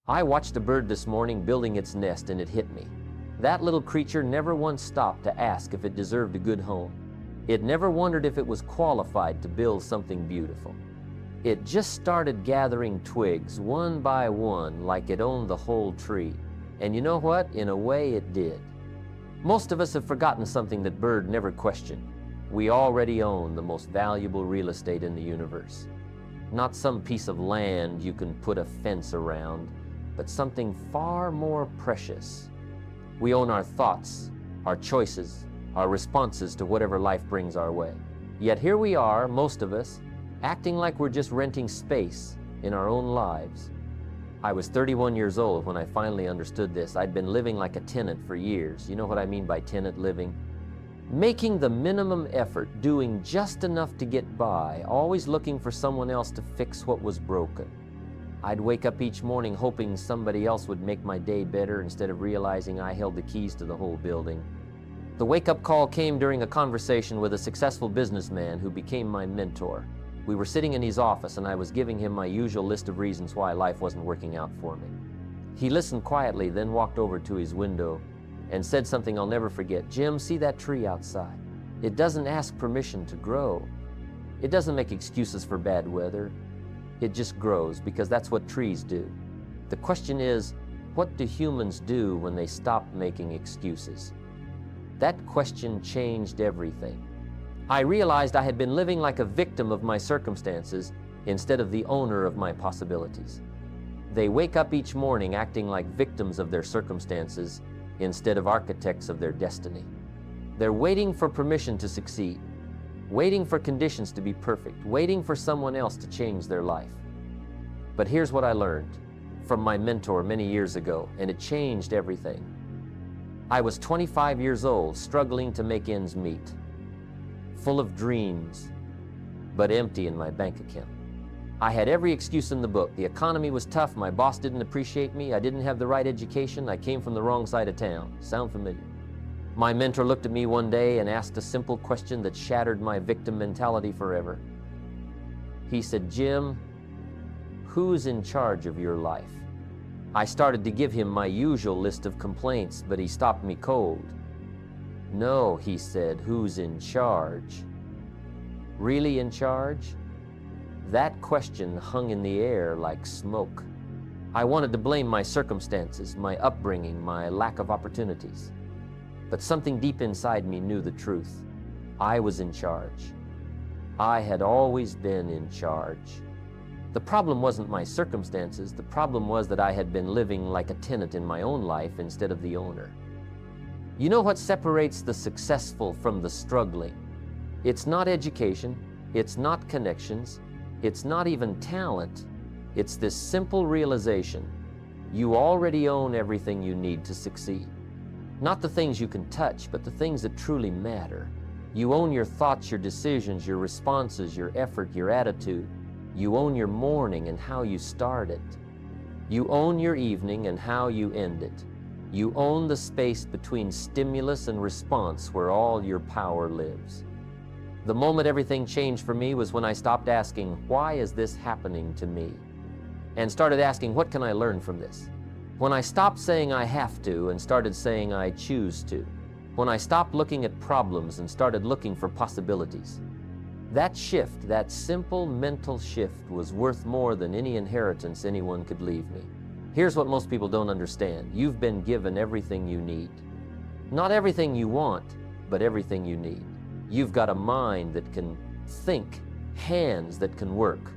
I watched a bird this morning building its nest and it hit me. That little creature never once stopped to ask if it deserved a good home. It never wondered if it was qualified to build something beautiful. It just started gathering twigs one by one like it owned the whole tree. And you know what? In a way it did. Most of us have forgotten something that bird never questioned. We already own the most valuable real estate in the universe. Not some piece of land you can put a fence around, but something far more precious. We own our thoughts, our choices, our responses to whatever life brings our way. Yet here we are, most of us, acting like we're just renting space in our own lives. I was 31 years old when I finally understood this. I'd been living like a tenant for years. You know what I mean by tenant living? Making the minimum effort, doing just enough to get by, always looking for someone else to fix what was broken. I'd wake up each morning hoping somebody else would make my day better instead of realizing I held the keys to the whole building. The wake-up call came during a conversation with a successful businessman who became my mentor. We were sitting in his office and I was giving him my usual list of reasons why life wasn't working out for me. He listened quietly, then walked over to his window and said something I'll never forget. "Jim, see that tree outside? It doesn't ask permission to grow. It doesn't make excuses for bad weather. It just grows because that's what trees do. The question is, what do humans do when they stop making excuses?" That question changed everything. I realized I had been living like a victim of my circumstances instead of the owner of my possibilities. They wake up each morning acting like victims of their circumstances instead of architects of their destiny. They're waiting for permission to succeed, waiting for conditions to be perfect, waiting for someone else to change their life. But here's what I learned from my mentor many years ago, and it changed everything. I was 25 years old, struggling to make ends meet, full of dreams, but empty in my bank account. I had every excuse in the book. The economy was tough, my boss didn't appreciate me, I didn't have the right education, I came from the wrong side of town. Sound familiar? My mentor looked at me one day and asked a simple question that shattered my victim mentality forever. He said, "Jim, who's in charge of your life?" I started to give him my usual list of complaints, but he stopped me cold. "No," he said, "who's in charge?" Really in charge? That question hung in the air like smoke. I wanted to blame my circumstances, my upbringing, my lack of opportunities. But something deep inside me knew the truth. I was in charge. I had always been in charge. The problem wasn't my circumstances. The problem was that I had been living like a tenant in my own life instead of the owner. You know what separates the successful from the struggling? It's not education. It's not connections. It's not even talent. It's this simple realization. You already own everything you need to succeed. Not the things you can touch, but the things that truly matter. You own your thoughts, your decisions, your responses, your effort, your attitude. You own your morning and how you start it. You own your evening and how you end it. You own the space between stimulus and response where all your power lives. The moment everything changed for me was when I stopped asking, "Why is this happening to me?" and started asking, "What can I learn from this?" When I stopped saying I have to and started saying I choose to. When I stopped looking at problems and started looking for possibilities. That shift, that simple mental shift, was worth more than any inheritance anyone could leave me. Here's what most people don't understand. You've been given everything you need. Not everything you want, but everything you need. You've got a mind that can think, hands that can work,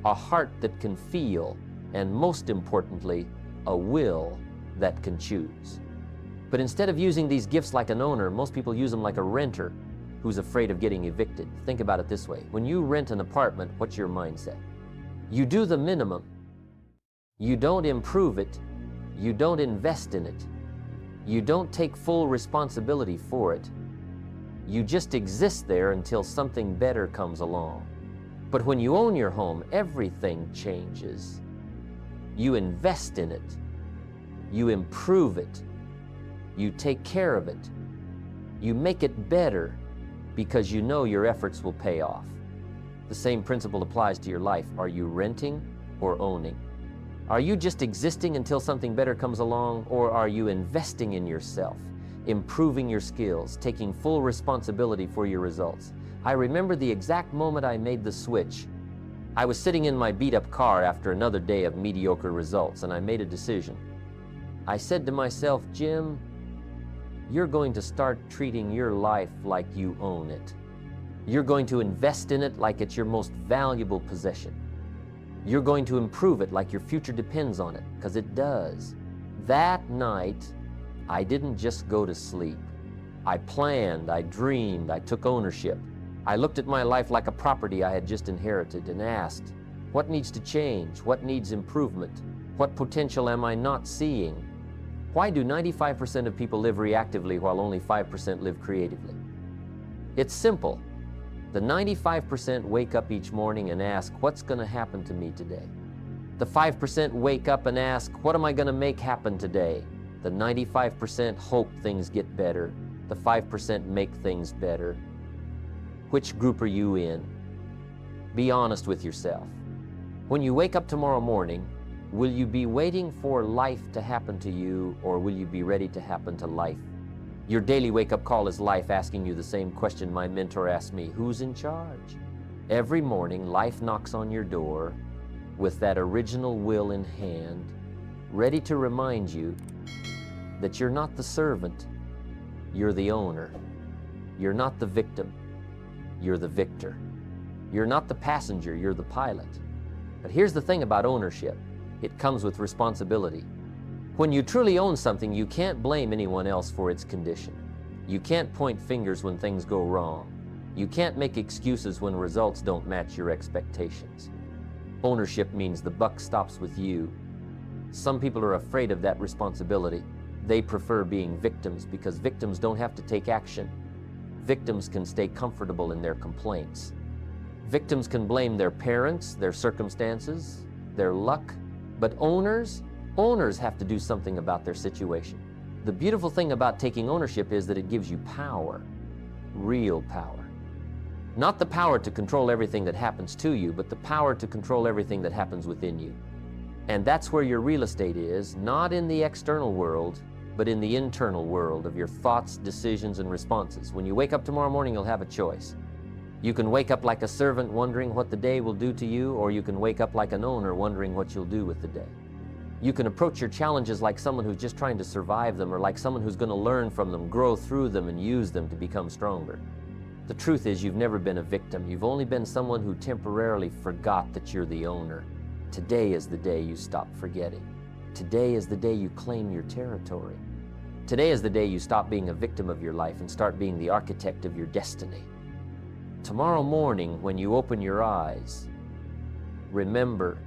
a heart that can feel, and most importantly, a will that can choose. But instead of using these gifts like an owner, most people use them like a renter who's afraid of getting evicted. Think about it this way. When you rent an apartment, what's your mindset? You do the minimum. You don't improve it. You don't invest in it. You don't take full responsibility for it. You just exist there until something better comes along. But when you own your home, everything changes. You invest in it. You improve it. You take care of it. You make it better because you know your efforts will pay off. The same principle applies to your life. Are you renting or owning? Are you just existing until something better comes along, or are you investing in yourself, improving your skills, taking full responsibility for your results? I remember the exact moment I made the switch. I was sitting in my beat-up car after another day of mediocre results, and I made a decision. I said to myself, Jim, you're going to start treating your life like you own it. You're going to invest in it like it's your most valuable possession. You're going to improve it like your future depends on it, because it does. That night, I didn't just go to sleep. I planned, I dreamed, I took ownership. I looked at my life like a property I had just inherited and asked, what needs to change? What needs improvement? What potential am I not seeing? Why do 95% of people live reactively while only 5% live creatively? It's simple. The 95% wake up each morning and ask, what's going to happen to me today? The 5% wake up and ask, what am I going to make happen today? The 95% hope things get better. The 5% make things better. Which group are you in? Be honest with yourself. When you wake up tomorrow morning, will you be waiting for life to happen to you, or will you be ready to happen to life? Your daily wake-up call is life asking you the same question my mentor asked me, who's in charge? Every morning, life knocks on your door with that original will in hand, ready to remind you that you're not the servant, you're the owner. You're not the victim, you're the victor. You're not the passenger, you're the pilot. But here's the thing about ownership. It comes with responsibility. When you truly own something, you can't blame anyone else for its condition. You can't point fingers when things go wrong. You can't make excuses when results don't match your expectations. Ownership means the buck stops with you. Some people are afraid of that responsibility. They prefer being victims because victims don't have to take action. Victims can stay comfortable in their complaints. Victims can blame their parents, their circumstances, their luck, but owners have to do something about their situation. The beautiful thing about taking ownership is that it gives you power, real power. Not the power to control everything that happens to you, but the power to control everything that happens within you. And that's where your real estate is, not in the external world, but in the internal world of your thoughts, decisions, and responses. When you wake up tomorrow morning, you'll have a choice. You can wake up like a servant wondering what the day will do to you, or you can wake up like an owner wondering what you'll do with the day. You can approach your challenges like someone who's just trying to survive them, or like someone who's going to learn from them, grow through them, and use them to become stronger. The truth is, you've never been a victim. You've only been someone who temporarily forgot that you're the owner. Today is the day you stop forgetting. Today is the day you claim your territory. Today is the day you stop being a victim of your life and start being the architect of your destiny. Tomorrow morning, when you open your eyes, remember,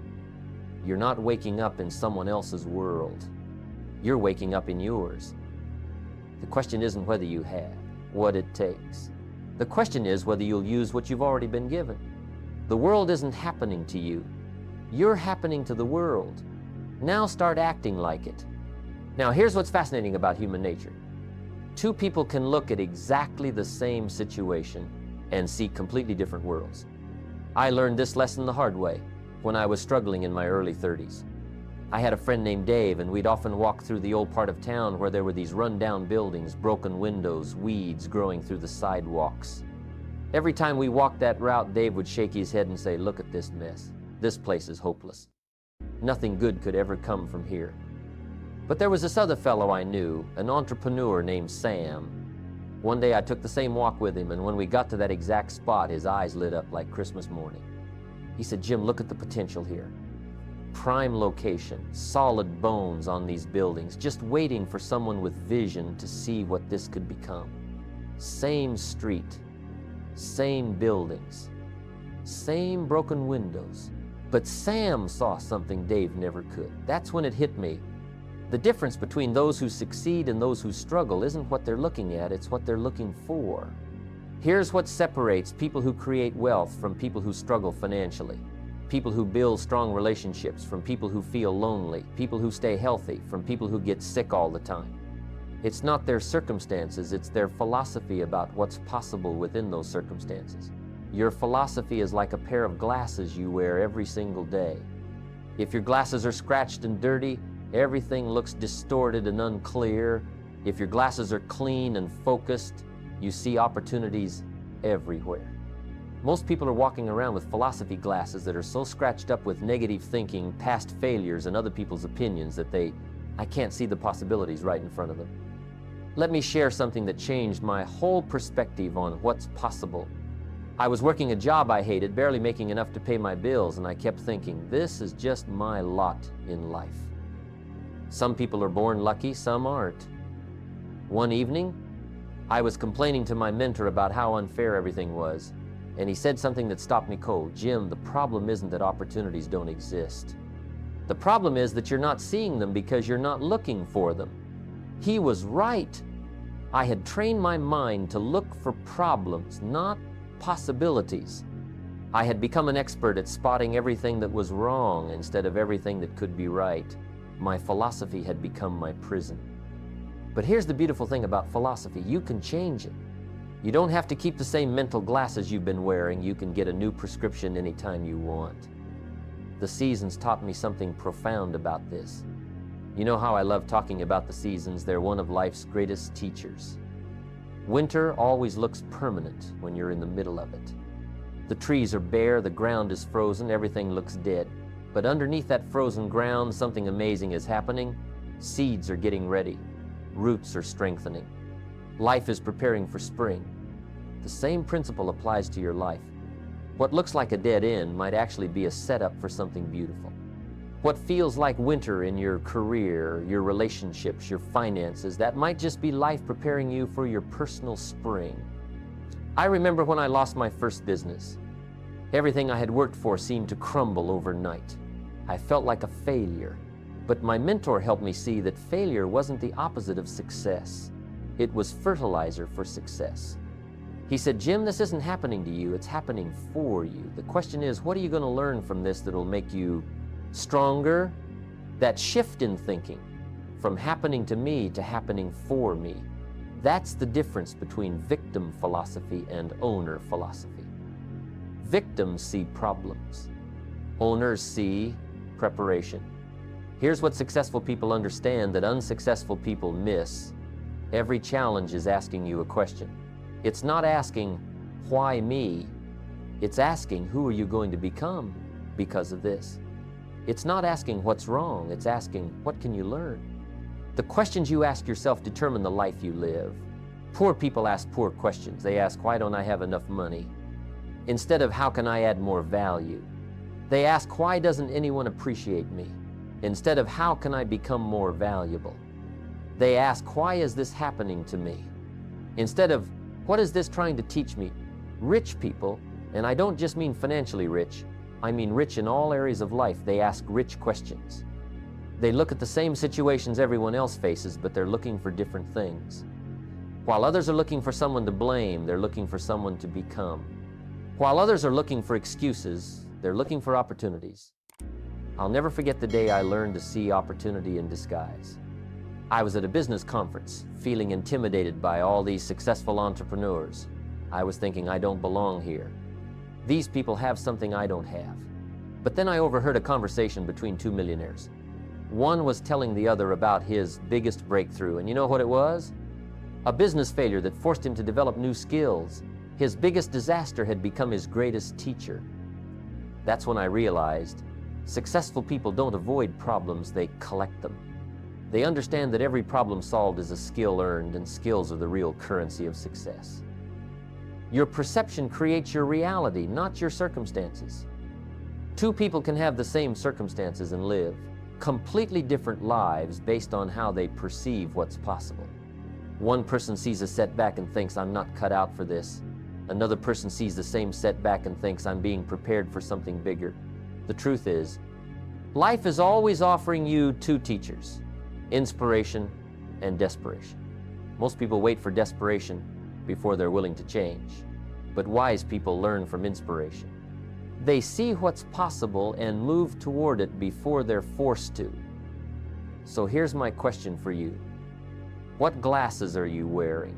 you're not waking up in someone else's world. You're waking up in yours. The question isn't whether you have what it takes. The question is whether you'll use what you've already been given. The world isn't happening to you. You're happening to the world. Now start acting like it. Now here's what's fascinating about human nature. Two people can look at exactly the same situation and see completely different worlds. I learned this lesson the hard way when I was struggling in my early 30s. I had a friend named Dave, and we'd often walk through the old part of town where there were these run-down buildings, broken windows, weeds growing through the sidewalks. Every time we walked that route, Dave would shake his head and say, "Look at this mess. This place is hopeless. Nothing good could ever come from here." But there was this other fellow I knew, an entrepreneur named Sam. One day I took the same walk with him, and when we got to that exact spot, his eyes lit up like Christmas morning. He said, "Jim, look at the potential here. Prime location, solid bones on these buildings, just waiting for someone with vision to see what this could become. Same street, same buildings, same broken windows." But Sam saw something Dave never could. That's when it hit me. The difference between those who succeed and those who struggle isn't what they're looking at, it's what they're looking for. Here's what separates people who create wealth from people who struggle financially. People who build strong relationships from people who feel lonely. People who stay healthy from people who get sick all the time. It's not their circumstances, it's their philosophy about what's possible within those circumstances. Your philosophy is like a pair of glasses you wear every single day. If your glasses are scratched and dirty, everything looks distorted and unclear. If your glasses are clean and focused, you see opportunities everywhere. Most people are walking around with philosophy glasses that are so scratched up with negative thinking, past failures, and other people's opinions that I can't see the possibilities right in front of them. Let me share something that changed my whole perspective on what's possible. I was working a job I hated, barely making enough to pay my bills, and I kept thinking, this is just my lot in life. Some people are born lucky, some aren't. One evening, I was complaining to my mentor about how unfair everything was, and he said something that stopped me cold. Jim, the problem isn't that opportunities don't exist. The problem is that you're not seeing them because you're not looking for them. He was right. I had trained my mind to look for problems, not possibilities. I had become an expert at spotting everything that was wrong instead of everything that could be right. My philosophy had become my prison. But here's the beautiful thing about philosophy. You can change it. You don't have to keep the same mental glasses you've been wearing. You can get a new prescription anytime you want. The seasons taught me something profound about this. You know how I love talking about the seasons. They're one of life's greatest teachers. Winter always looks permanent when you're in the middle of it. The trees are bare, the ground is frozen, everything looks dead. But underneath that frozen ground, something amazing is happening. Seeds are getting ready. Roots are strengthening. Life is preparing for spring. The same principle applies to your life. What looks like a dead end might actually be a setup for something beautiful. What feels like winter in your career, your relationships, your finances, that might just be life preparing you for your personal spring. I remember when I lost my first business. Everything I had worked for seemed to crumble overnight. I felt like a failure. But my mentor helped me see that failure wasn't the opposite of success. It was fertilizer for success. He said, Jim, this isn't happening to you, it's happening for you. The question is, what are you going to learn from this that'll make you stronger? That shift in thinking from happening to me to happening for me. That's the difference between victim philosophy and owner philosophy. Victims see problems. Owners see preparation. Here's what successful people understand that unsuccessful people miss. Every challenge is asking you a question. It's not asking, why me? It's asking, who are you going to become because of this? It's not asking what's wrong, it's asking, what can you learn? The questions you ask yourself determine the life you live. Poor people ask poor questions. They ask, why don't I have enough money? Instead of, how can I add more value? They ask, why doesn't anyone appreciate me? Instead of, how can I become more valuable? They ask, why is this happening to me? Instead of, what is this trying to teach me? Rich people, and I don't just mean financially rich, I mean rich in all areas of life, they ask rich questions. They look at the same situations everyone else faces, but they're looking for different things. While others are looking for someone to blame, they're looking for someone to become. While others are looking for excuses, they're looking for opportunities. I'll never forget the day I learned to see opportunity in disguise. I was at a business conference, feeling intimidated by all these successful entrepreneurs. I was thinking, I don't belong here. These people have something I don't have. But then I overheard a conversation between two millionaires. One was telling the other about his biggest breakthrough, and you know what it was? A business failure that forced him to develop new skills. His biggest disaster had become his greatest teacher. That's when I realized successful people don't avoid problems, they collect them. They understand that every problem solved is a skill earned, and skills are the real currency of success. Your perception creates your reality, not your circumstances. Two people can have the same circumstances and live completely different lives based on how they perceive what's possible. One person sees a setback and thinks, I'm not cut out for this. Another person sees the same setback and thinks, I'm being prepared for something bigger. The truth is, life is always offering you two teachers, inspiration and desperation. Most people wait for desperation before they're willing to change, but wise people learn from inspiration. They see what's possible and move toward it before they're forced to. So here's my question for you. What glasses are you wearing?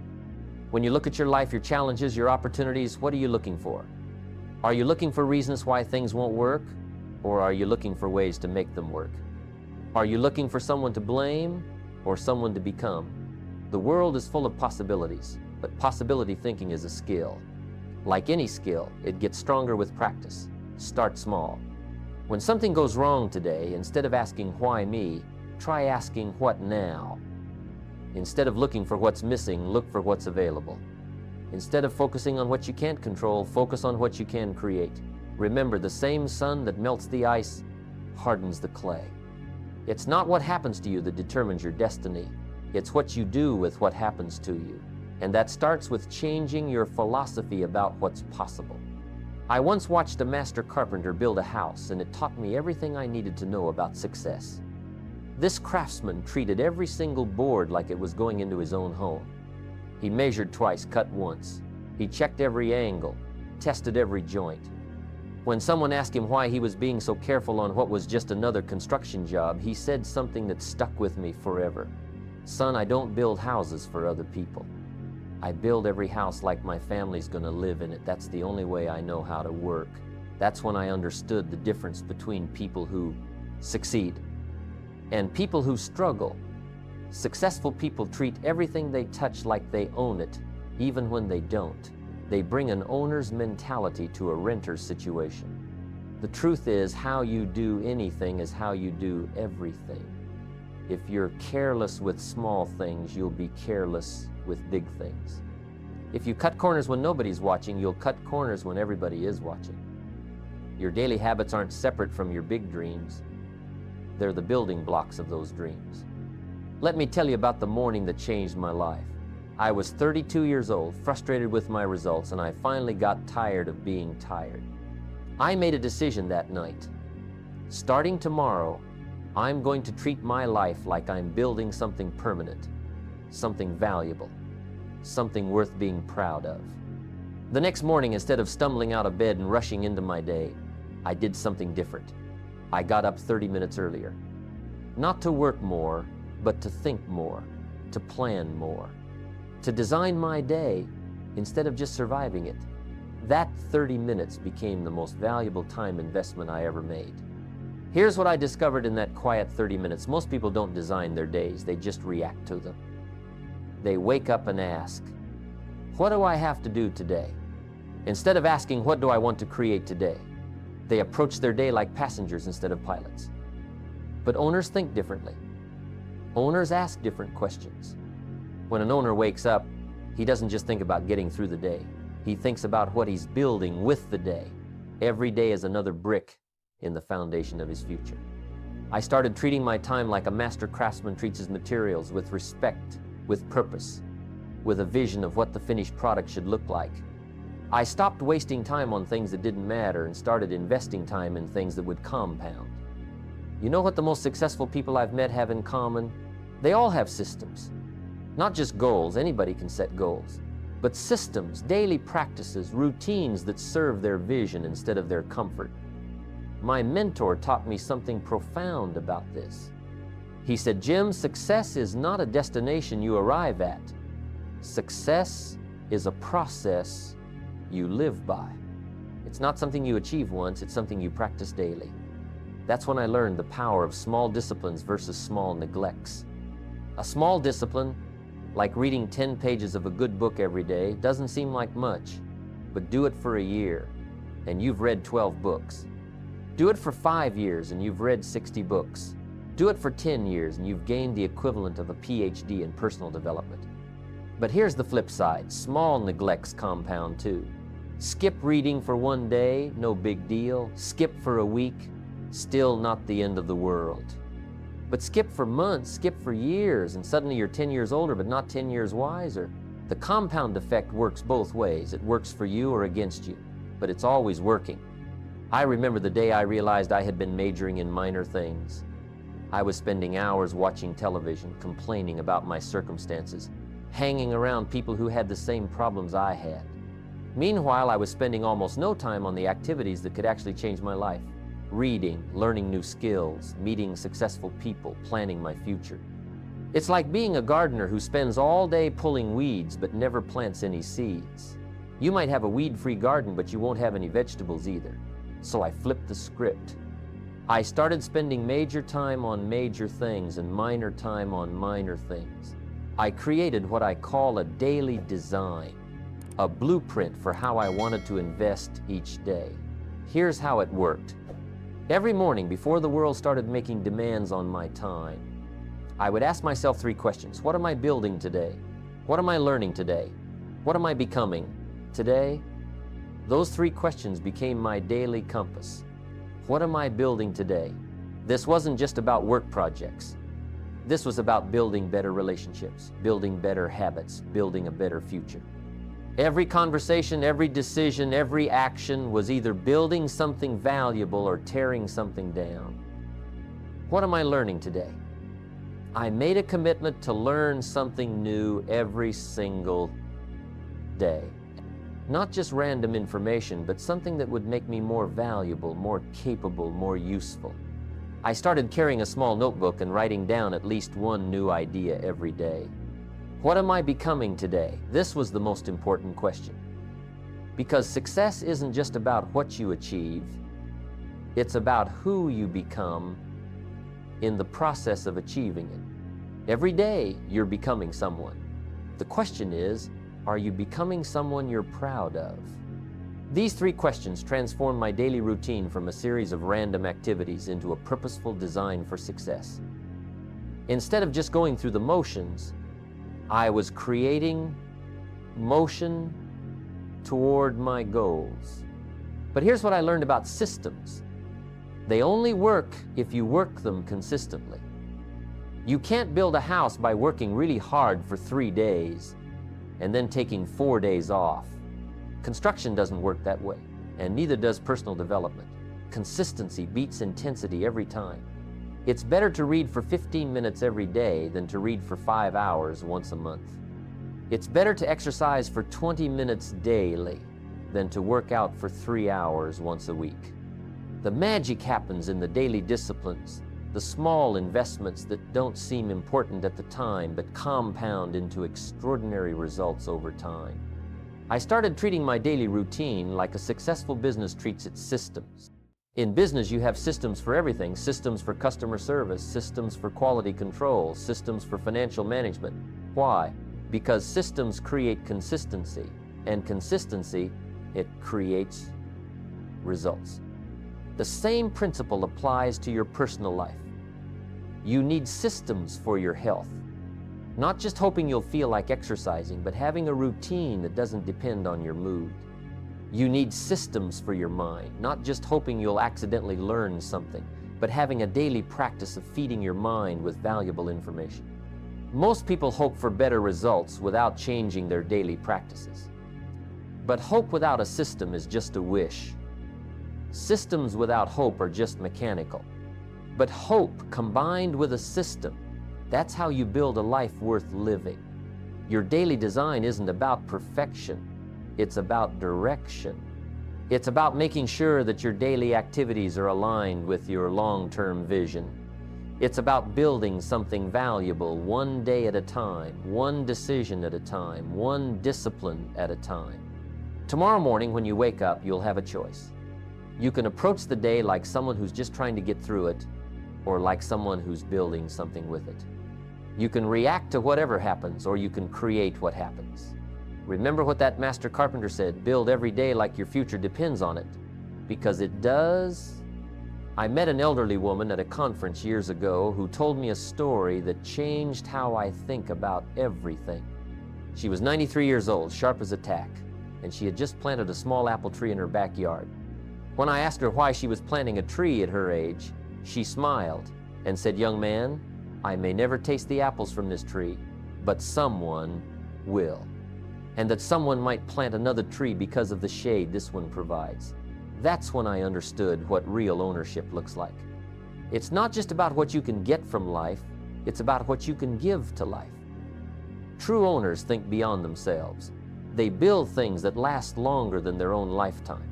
When you look at your life, your challenges, your opportunities, what are you looking for? Are you looking for reasons why things won't work? or are you looking for ways to make them work? Are you looking for someone to blame or someone to become? The world is full of possibilities, but possibility thinking is a skill. Like any skill, it gets stronger with practice. Start small. When something goes wrong today, instead of asking why me, try asking what now. Instead of looking for what's missing, look for what's available. Instead of focusing on what you can't control, focus on what you can create. Remember, the same sun that melts the ice hardens the clay. It's not what happens to you that determines your destiny. It's what you do with what happens to you. And that starts with changing your philosophy about what's possible. I once watched a master carpenter build a house, and it taught me everything I needed to know about success. This craftsman treated every single board like it was going into his own home. He measured twice, cut once. He checked every angle, tested every joint. When someone asked him why he was being so careful on what was just another construction job, he said something that stuck with me forever. Son, I don't build houses for other people. I build every house like my family's gonna live in it. That's the only way I know how to work. That's when I understood the difference between people who succeed and people who struggle. Successful people treat everything they touch like they own it, even when they don't. They bring an owner's mentality to a renter's situation. The truth is, how you do anything is how you do everything. If you're careless with small things, you'll be careless with big things. If you cut corners when nobody's watching, you'll cut corners when everybody is watching. Your daily habits aren't separate from your big dreams. They're the building blocks of those dreams. Let me tell you about the morning that changed my life. I was 32 years old, frustrated with my results, and I finally got tired of being tired. I made a decision that night. Starting tomorrow, I'm going to treat my life like I'm building something permanent, something valuable, something worth being proud of. The next morning, instead of stumbling out of bed and rushing into my day, I did something different. I got up 30 minutes earlier. Not to work more, but to think more, to plan more, to design my day instead of just surviving it. That 30 minutes became the most valuable time investment I ever made. Here's what I discovered in that quiet 30 minutes. Most people don't design their days, they just react to them. They wake up and ask, what do I have to do today? Instead of asking, what do I want to create today? They approach their day like passengers instead of pilots. But owners think differently. Owners ask different questions. When an owner wakes up, he doesn't just think about getting through the day. He thinks about what he's building with the day. Every day is another brick in the foundation of his future. I started treating my time like a master craftsman treats his materials, with respect, with purpose, with a vision of what the finished product should look like. I stopped wasting time on things that didn't matter and started investing time in things that would compound. You know what the most successful people I've met have in common? They all have systems. Not just goals, anybody can set goals, but systems, daily practices, routines that serve their vision instead of their comfort. My mentor taught me something profound about this. He said, Jim, success is not a destination you arrive at. Success is a process you live by. It's not something you achieve once, it's something you practice daily. That's when I learned the power of small disciplines versus small neglects. A small discipline, like reading 10 pages of a good book every day, doesn't seem like much, but do it for a year, and you've read 12 books. Do it for 5 years, and you've read 60 books. Do it for 10 years, and you've gained the equivalent of a PhD in personal development. But here's the flip side. Small neglects compound too. Skip reading for one day, no big deal. Skip for a week, still not the end of the world. But skip for months, skip for years, and suddenly you're 10 years older, but not 10 years wiser. The compound effect works both ways. It works for you or against you, but it's always working. I remember the day I realized I had been majoring in minor things. I was spending hours watching television, complaining about my circumstances, hanging around people who had the same problems I had. Meanwhile, I was spending almost no time on the activities that could actually change my life. Reading, learning new skills, meeting successful people, planning my future. It's like being a gardener who spends all day pulling weeds but never plants any seeds. You might have a weed-free garden, but you won't have any vegetables either. So I flipped the script. I started spending major time on major things and minor time on minor things. I created what I call a daily design, a blueprint for how I wanted to invest each day. Here's how it worked. Every morning before the world started making demands on my time, I would ask myself 3 questions. What am I building today? What am I learning today? What am I becoming today? Those 3 questions became my daily compass. What am I building today? This wasn't just about work projects. This was about building better relationships, building better habits, building a better future. Every conversation, every decision, every action was either building something valuable or tearing something down. What am I learning today? I made a commitment to learn something new every single day. Not just random information, but something that would make me more valuable, more capable, more useful. I started carrying a small notebook and writing down at least one new idea every day. What am I becoming today? This was the most important question. Because success isn't just about what you achieve, it's about who you become in the process of achieving it. Every day, you're becoming someone. The question is, are you becoming someone you're proud of? These 3 questions transformed my daily routine from a series of random activities into a purposeful design for success. Instead of just going through the motions, I was creating motion toward my goals. But here's what I learned about systems. They only work if you work them consistently. You can't build a house by working really hard for 3 days and then taking 4 days off. Construction doesn't work that way, and neither does personal development. Consistency beats intensity every time. It's better to read for 15 minutes every day than to read for 5 hours once a month. It's better to exercise for 20 minutes daily than to work out for 3 hours once a week. The magic happens in the daily disciplines, the small investments that don't seem important at the time but compound into extraordinary results over time. I started treating my daily routine like a successful business treats its systems. In business, you have systems for everything: systems for customer service, systems for quality control, systems for financial management. Why? Because systems create consistency, and consistency, it creates results. The same principle applies to your personal life. You need systems for your health. Not just hoping you'll feel like exercising, but having a routine that doesn't depend on your mood. You need systems for your mind, not just hoping you'll accidentally learn something, but having a daily practice of feeding your mind with valuable information. Most people hope for better results without changing their daily practices. But hope without a system is just a wish. Systems without hope are just mechanical. But hope combined with a system, that's how you build a life worth living. Your daily design isn't about perfection, it's about direction. It's about making sure that your daily activities are aligned with your long-term vision. It's about building something valuable one day at a time, one decision at a time, one discipline at a time. Tomorrow morning when you wake up, you'll have a choice. You can approach the day like someone who's just trying to get through it, or like someone who's building something with it. You can react to whatever happens, or you can create what happens. Remember what that master carpenter said: build every day like your future depends on it, because it does. I met an elderly woman at a conference years ago who told me a story that changed how I think about everything. She was 93 years old, sharp as a tack, and she had just planted a small apple tree in her backyard. When I asked her why she was planting a tree at her age, she smiled and said, "Young man, I may never taste the apples from this tree, but someone will. And that someone might plant another tree because of the shade this one provides." That's when I understood what real ownership looks like. It's not just about what you can get from life, it's about what you can give to life. True owners think beyond themselves. They build things that last longer than their own lifetime.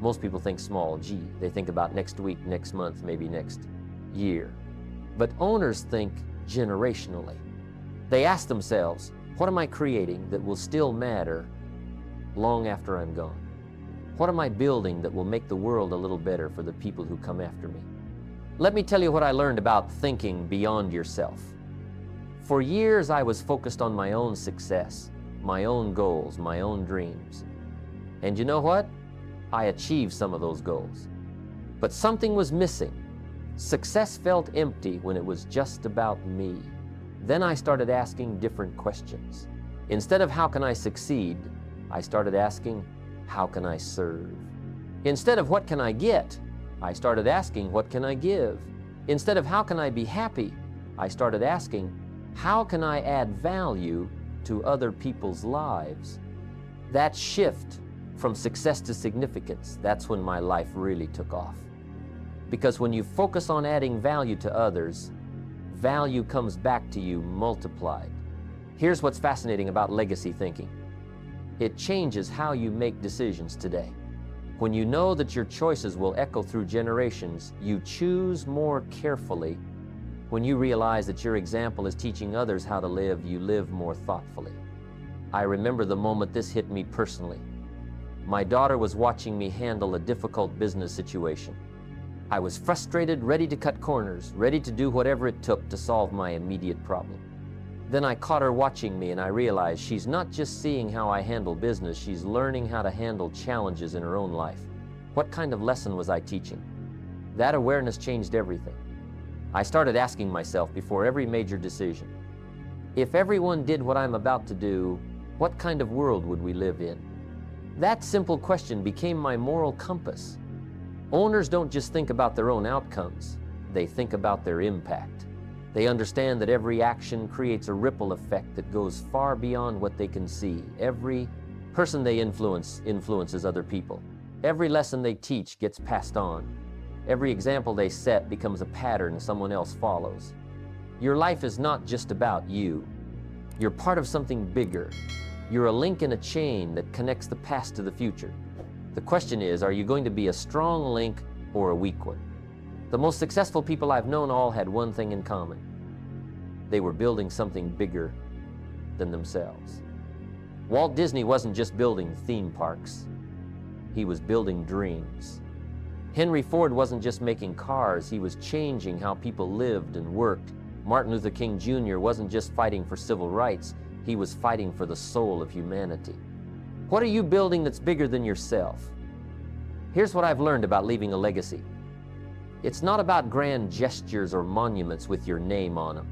Most people think small, gee, they think about next week, next month, maybe next year. But owners think generationally. They ask themselves, what am I creating that will still matter long after I'm gone? What am I building that will make the world a little better for the people who come after me? Let me tell you what I learned about thinking beyond yourself. For years, I was focused on my own success, my own goals, my own dreams. And you know what? I achieved some of those goals. But something was missing. Success felt empty when it was just about me. Then I started asking different questions. Instead of how can I succeed, I started asking, how can I serve? Instead of what can I get, I started asking, what can I give? Instead of how can I be happy, I started asking, how can I add value to other people's lives? That shift from success to significance, that's when my life really took off. Because when you focus on adding value to others, value comes back to you multiplied. Here's what's fascinating about legacy thinking. It changes how you make decisions today. When you know that your choices will echo through generations, you choose more carefully. When you realize that your example is teaching others how to live, you live more thoughtfully. I remember the moment this hit me personally. My daughter was watching me handle a difficult business situation. I was frustrated, ready to cut corners, ready to do whatever it took to solve my immediate problem. Then I caught her watching me and I realized she's not just seeing how I handle business, she's learning how to handle challenges in her own life. What kind of lesson was I teaching? That awareness changed everything. I started asking myself before every major decision, if everyone did what I'm about to do, what kind of world would we live in? That simple question became my moral compass. Owners don't just think about their own outcomes, they think about their impact. They understand that every action creates a ripple effect that goes far beyond what they can see. Every person they influence influences other people. Every lesson they teach gets passed on. Every example they set becomes a pattern someone else follows. Your life is not just about you. You're part of something bigger. You're a link in a chain that connects the past to the future. The question is, are you going to be a strong link or a weak one? The most successful people I've known all had one thing in common. They were building something bigger than themselves. Walt Disney wasn't just building theme parks. He was building dreams. Henry Ford wasn't just making cars, he was changing how people lived and worked. Martin Luther King Jr. wasn't just fighting for civil rights, he was fighting for the soul of humanity. What are you building that's bigger than yourself? Here's what I've learned about leaving a legacy. It's not about grand gestures or monuments with your name on them.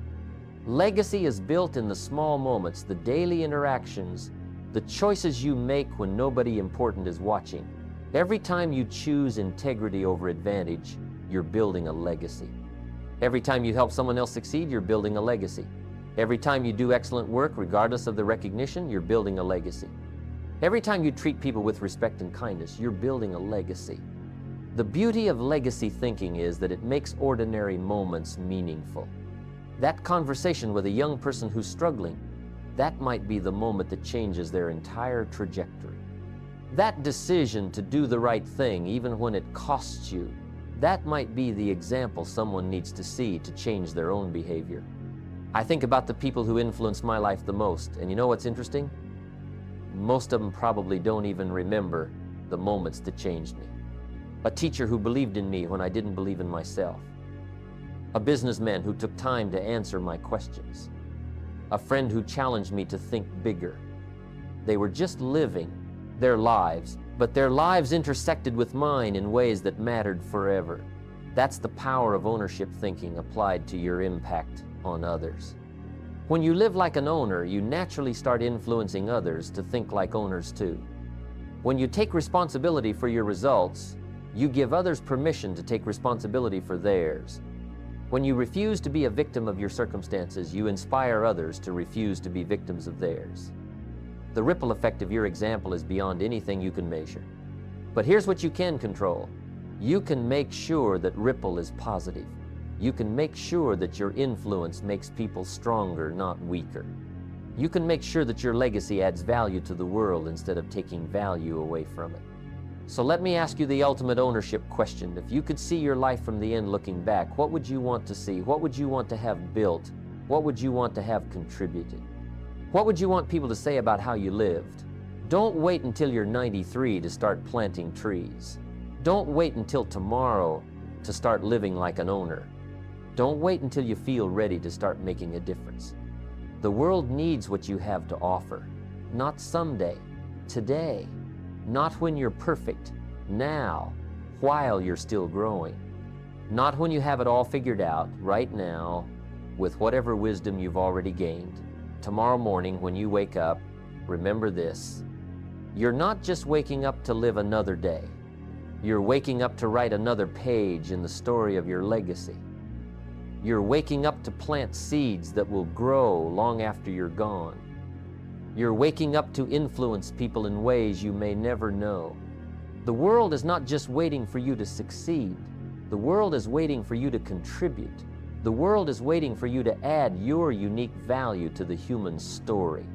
Legacy is built in the small moments, the daily interactions, the choices you make when nobody important is watching. Every time you choose integrity over advantage, you're building a legacy. Every time you help someone else succeed, you're building a legacy. Every time you do excellent work, regardless of the recognition, you're building a legacy. Every time you treat people with respect and kindness, you're building a legacy. The beauty of legacy thinking is that it makes ordinary moments meaningful. That conversation with a young person who's struggling, that might be the moment that changes their entire trajectory. That decision to do the right thing, even when it costs you, that might be the example someone needs to see to change their own behavior. I think about the people who influenced my life the most, and you know what's interesting? Most of them probably don't even remember the moments that changed me. A teacher who believed in me when I didn't believe in myself. A businessman who took time to answer my questions. A friend who challenged me to think bigger. They were just living their lives, but their lives intersected with mine in ways that mattered forever. That's the power of ownership thinking applied to your impact on others. When you live like an owner, you naturally start influencing others to think like owners too. When you take responsibility for your results, you give others permission to take responsibility for theirs. When you refuse to be a victim of your circumstances, you inspire others to refuse to be victims of theirs. The ripple effect of your example is beyond anything you can measure. But here's what you can control. You can make sure that ripple is positive. You can make sure that your influence makes people stronger, not weaker. You can make sure that your legacy adds value to the world instead of taking value away from it. So let me ask you the ultimate ownership question. If you could see your life from the end looking back, what would you want to see? What would you want to have built? What would you want to have contributed? What would you want people to say about how you lived? Don't wait until you're 93 to start planting trees. Don't wait until tomorrow to start living like an owner. Don't wait until you feel ready to start making a difference. The world needs what you have to offer. Not someday, today. Not when you're perfect, now, while you're still growing. Not when you have it all figured out, right now, with whatever wisdom you've already gained. Tomorrow morning when you wake up, remember this. You're not just waking up to live another day. You're waking up to write another page in the story of your legacy. You're waking up to plant seeds that will grow long after you're gone. You're waking up to influence people in ways you may never know. The world is not just waiting for you to succeed. The world is waiting for you to contribute. The world is waiting for you to add your unique value to the human story.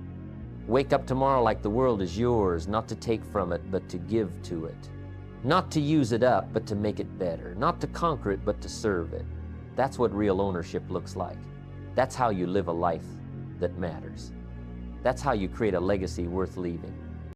Wake up tomorrow like the world is yours, not to take from it, but to give to it. Not to use it up, but to make it better. Not to conquer it, but to serve it. That's what real ownership looks like. That's how you live a life that matters. That's how you create a legacy worth leaving.